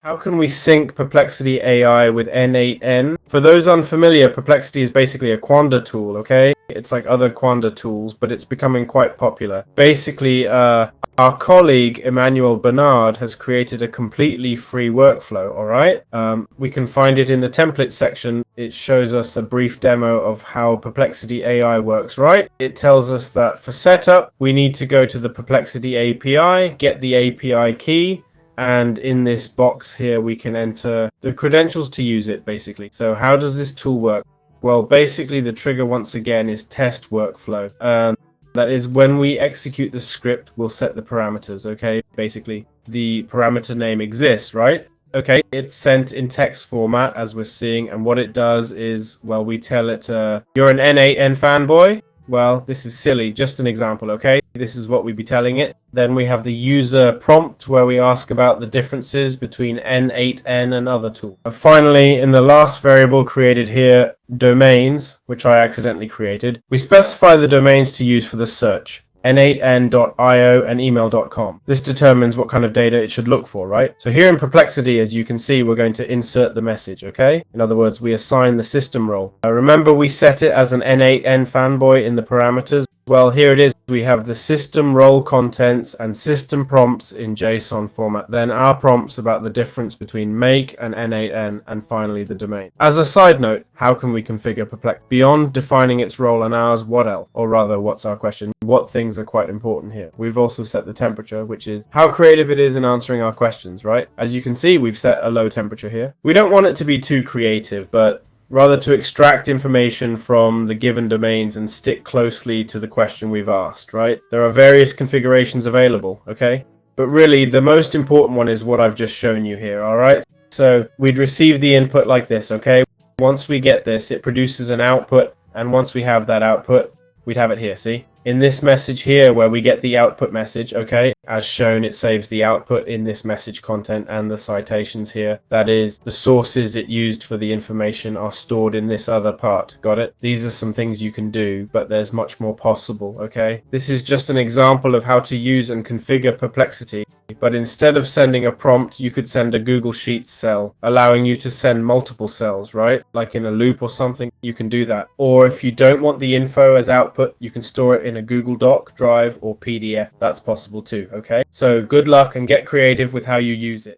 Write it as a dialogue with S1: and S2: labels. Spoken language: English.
S1: How can we sync Perplexity AI with N8N? For those unfamiliar, Perplexity is basically a Quanda tool, okay? It's like other Quanda tools, but it's becoming quite popular. Basically, our colleague, Emmanuel Bernard, has created a completely free workflow, alright? We can find it in the template section. It shows us a brief demo of how Perplexity AI works, right? It tells us that for setup, we need to go to the Perplexity API, get the API key, and in this box here we can enter the credentials to use it, basically. So how does this tool work? Well, basically the trigger once again is test workflow. That is, when we execute the script, we'll set the parameters, okay? Basically, the parameter name exists, right? Okay, it's sent in text format as we're seeing, and what it does is, well, we tell it, you're an N8N fanboy? Well, this is silly, just an example, okay? This is what we'd be telling it. Then we have the user prompt where we ask about the differences between N8N and other tools. And finally, in the last variable created here, domains, which I accidentally created, we specify the domains to use for the search. N8N.io and email.com. This determines what kind of data it should look for, right? So here in Perplexity, as you can see, we're going to insert the message, okay? In other words, we assign the system role. Remember we set it as an N8N fanboy in the parameters? Well, here it is. We have the system role contents and system prompts in JSON format. Then our prompts about the difference between make and N8N, and finally the domain. As a side note, how can we configure Perplexity? Beyond defining its role and ours, what else? Or rather, what's our question? What things are quite important here? We've also set the temperature, which is how creative it is in answering our questions, right? As you can see, we've set a low temperature here. We don't want it to be too creative, but rather to extract information from the given domains and stick closely to the question we've asked, right? There are various configurations available, okay? But really, the most important one is what I've just shown you here, alright? So we'd receive the input like this, okay? Once we get this, it produces an output, and once we have that output, we'd have it here, see? In this message here, where we get the output message, okay, as shown, it saves the output in this message content and the citations here. That is, the sources it used for the information are stored in this other part. Got it? These are some things you can do, but there's much more possible, okay? This is just an example of how to use and configure Perplexity. But instead of sending a prompt, you could send a Google Sheets cell, allowing you to send multiple cells, right? Like in a loop or something, you can do that. Or if you don't want the info as output, you can store it in a Google Doc, Drive, or PDF. That's possible too, okay? So good luck and get creative with how you use it.